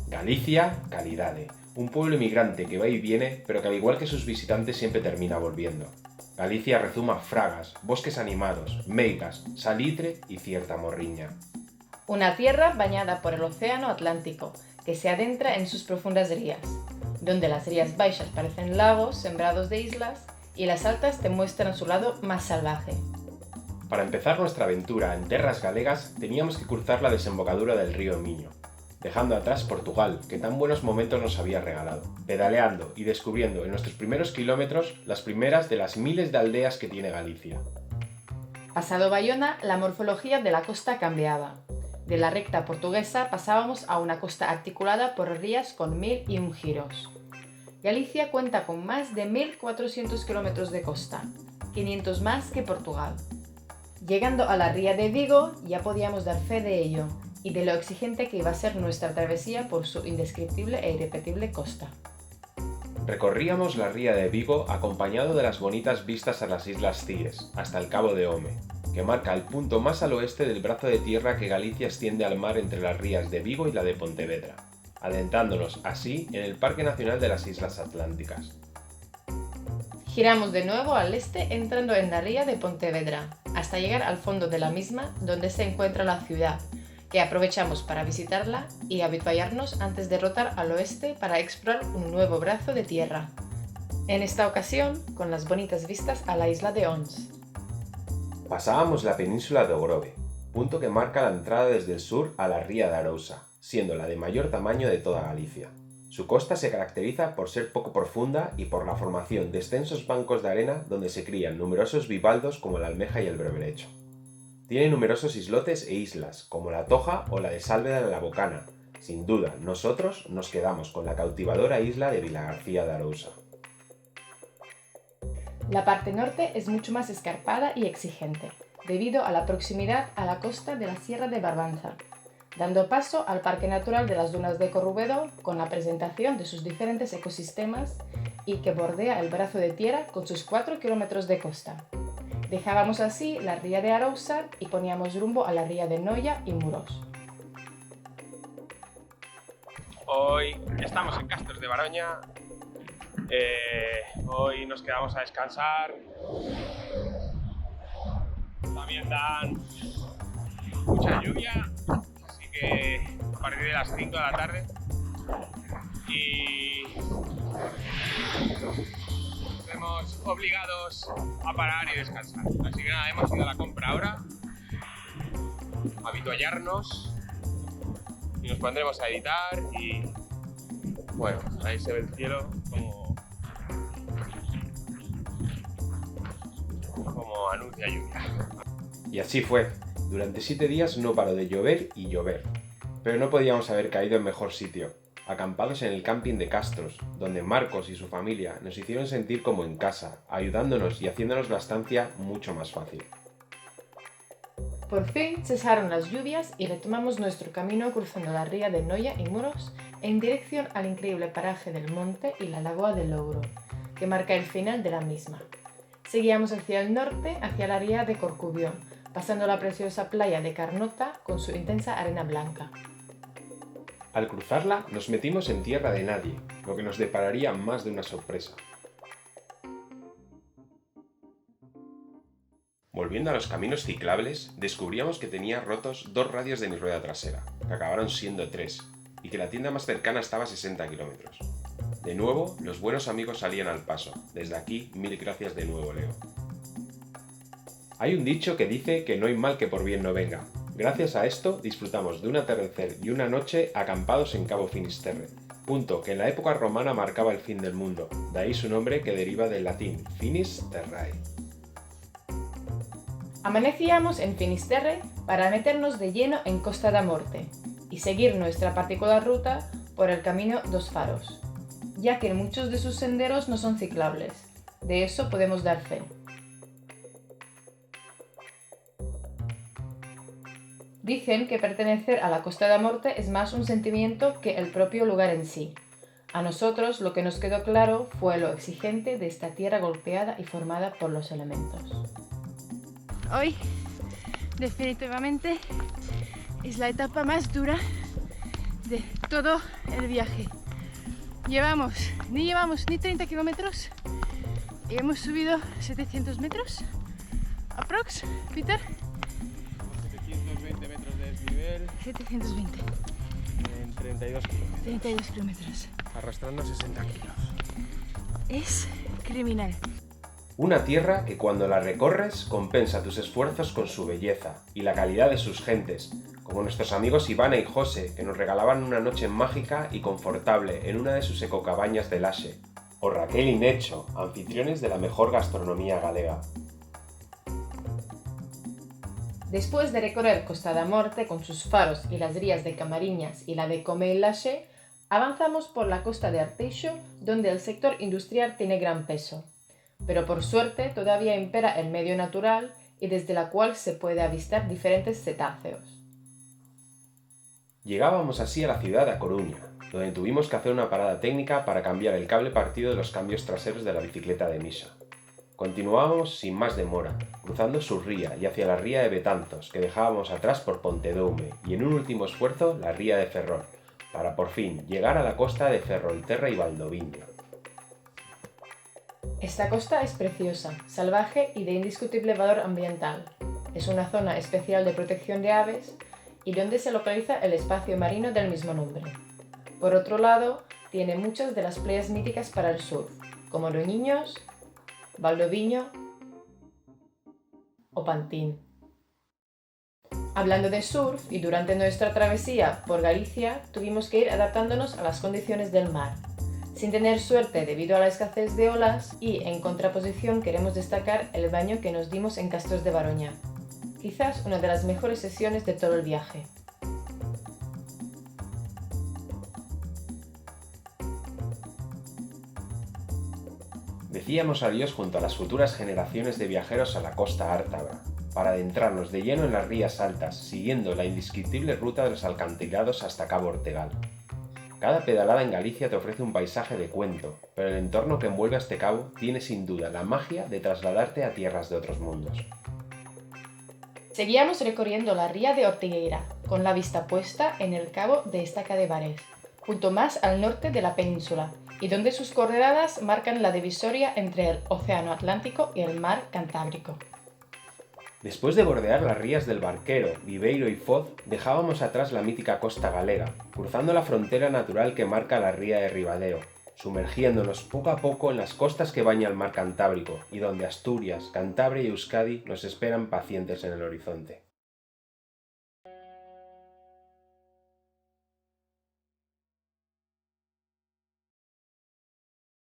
Galicia, calidade. Un pueblo inmigrante que va y viene, pero que al igual que sus visitantes siempre termina volviendo. Galicia rezuma fragas, bosques animados, meigas, salitre y cierta morriña. Una tierra bañada por el océano Atlántico, que se adentra en sus profundas rías, donde las rías baixas parecen lagos sembrados de islas y las altas te muestran su lado más salvaje. Para empezar nuestra aventura en terras galegas teníamos que cruzar la desembocadura del río Miño, dejando atrás Portugal, que tan buenos momentos nos había regalado, pedaleando y descubriendo en nuestros primeros kilómetros las primeras de las miles de aldeas que tiene Galicia. Pasado Bayona, la morfología de la costa cambiaba. De la recta portuguesa pasábamos a una costa articulada por rías con 1001 giros. Galicia cuenta con más de 1400 kilómetros de costa, 500 más que Portugal. Llegando a la ría de Vigo ya podíamos dar fe de ello y de lo exigente que iba a ser nuestra travesía por su indescriptible e irrepetible costa. Recorríamos la ría de Vigo acompañado de las bonitas vistas a las Islas Cíes, hasta el Cabo de Home, que marca el punto más al oeste del brazo de tierra que Galicia extiende al mar entre las rías de Vigo y la de Pontevedra, adentrándonos así en el Parque Nacional de las Islas Atlánticas. Giramos de nuevo al este entrando en la ría de Pontevedra, hasta llegar al fondo de la misma donde se encuentra la ciudad, que aprovechamos para visitarla y habituallarnos antes de rotar al oeste para explorar un nuevo brazo de tierra. En esta ocasión, con las bonitas vistas a la isla de Ons. Pasábamos la península de Ogrove, punto que marca la entrada desde el sur a la ría de Arousa, siendo la de mayor tamaño de toda Galicia. Su costa se caracteriza por ser poco profunda y por la formación de extensos bancos de arena donde se crían numerosos bivaldos como la almeja y el berberecho. Tiene numerosos islotes e islas, como la Toja o la de Sálveda de la Bocana. Sin duda, nosotros nos quedamos con la cautivadora isla de Vilagarcía de Arousa. La parte norte es mucho más escarpada y exigente, debido a la proximidad a la costa de la Sierra de Barbanza, dando paso al Parque Natural de las Dunas de Corrubedo con la presentación de sus diferentes ecosistemas y que bordea el brazo de tierra con sus 4 kilómetros de costa. Dejábamos así la ría de Arousa y poníamos rumbo a la ría de Noia y Muros. Hoy estamos en Castros de Baroña. Hoy nos quedamos a descansar. También dan mucha lluvia, así que a partir de las 5 de la tarde y nos vemos obligados a parar y descansar. Así que nada, hemos ido a la compra ahora, a habituallarnos y nos pondremos a editar y bueno, ahí se ve el cielo como anuncia lluvia. Y así fue. Durante 7 días no paró de llover y llover. Pero no podíamos haber caído en mejor sitio, acampados en el camping de Castros, donde Marcos y su familia nos hicieron sentir como en casa, ayudándonos y haciéndonos la estancia mucho más fácil. Por fin cesaron las lluvias y retomamos nuestro camino cruzando la ría de Noia y Muros en dirección al increíble paraje del monte y la lagoa del Louro, que marca el final de la misma. Seguíamos hacia el norte, hacia la ría de Corcubión, pasando la preciosa playa de Carnota con su intensa arena blanca. Al cruzarla nos metimos en tierra de nadie, lo que nos depararía más de una sorpresa. Volviendo a los caminos ciclables, descubríamos que tenía rotos 2 radios de mi rueda trasera, que acabaron siendo 3, y que la tienda más cercana estaba a 60 kilómetros. De nuevo, los buenos amigos salían al paso. Desde aquí, 1000 gracias de nuevo, Leo. Hay un dicho que dice que no hay mal que por bien no venga. Gracias a esto, disfrutamos de un atardecer y una noche acampados en Cabo Finisterre, punto que en la época romana marcaba el fin del mundo, de ahí su nombre que deriva del latín finis terrae. Amanecíamos en Finisterre para meternos de lleno en Costa da Morte y seguir nuestra particular ruta por el camino dos Faros, ya que muchos de sus senderos no son ciclables. De eso podemos dar fe. Dicen que pertenecer a la Costa da Morte es más un sentimiento que el propio lugar en sí. A nosotros lo que nos quedó claro fue lo exigente de esta tierra golpeada y formada por los elementos. Hoy definitivamente es la etapa más dura de todo el viaje. Ni llevamos ni 30 kilómetros y hemos subido 700 metros. Aprox, Peter. 720 metros de desnivel 720. en 32 kilómetros. 32 kilómetros. Arrastrando 60 kilos. Es criminal. Una tierra que cuando la recorres compensa tus esfuerzos con su belleza y la calidad de sus gentes, como nuestros amigos Ivana y José, que nos regalaban una noche mágica y confortable en una de sus ecocabañas de Laxe, o Raquel y Necho, anfitriones de la mejor gastronomía galega. Después de recorrer Costa da Morte con sus faros y las rías de Camariñas y la de Comé y Laxe, avanzamos por la costa de Arteixo, donde el sector industrial tiene gran peso. Pero por suerte todavía impera el medio natural y desde la cual se puede avistar diferentes cetáceos. Llegábamos así a la ciudad de A Coruña, donde tuvimos que hacer una parada técnica para cambiar el cable partido de los cambios traseros de la bicicleta de Misha. Continuábamos sin más demora, cruzando Surría y hacia la ría de Betanzos, que dejábamos atrás por Pontedoume, y en un último esfuerzo la ría de Ferrol, para por fin llegar a la costa de Ferrolterra y Valdoviño. Esta costa es preciosa, salvaje y de indiscutible valor ambiental. Es una zona especial de protección de aves y donde se localiza el espacio marino del mismo nombre. Por otro lado, tiene muchas de las playas míticas para el surf, como Loñiños, Valdoviño o Pantín. Hablando de surf, y durante nuestra travesía por Galicia, tuvimos que ir adaptándonos a las condiciones del mar, sin tener suerte debido a la escasez de olas, y en contraposición queremos destacar el baño que nos dimos en Castros de Baroña, quizás una de las mejores sesiones de todo el viaje. Decíamos adiós junto a las futuras generaciones de viajeros a la costa ártabra, para adentrarnos de lleno en las rías altas, siguiendo la indescriptible ruta de los alcantilados hasta Cabo Ortegal. Cada pedalada en Galicia te ofrece un paisaje de cuento, pero el entorno que envuelve a este cabo tiene sin duda la magia de trasladarte a tierras de otros mundos. Seguíamos recorriendo la ría de Ortigueira, con la vista puesta en el cabo de Estaca de Bares, punto más al norte de la península, y donde sus coordenadas marcan la divisoria entre el Océano Atlántico y el Mar Cantábrico. Después de bordear las rías del Barquero, Viveiro y Foz, dejábamos atrás la mítica costa galega, cruzando la frontera natural que marca la ría de Ribadeo, sumergiéndonos poco a poco en las costas que baña el mar Cantábrico y donde Asturias, Cantabria y Euskadi nos esperan pacientes en el horizonte.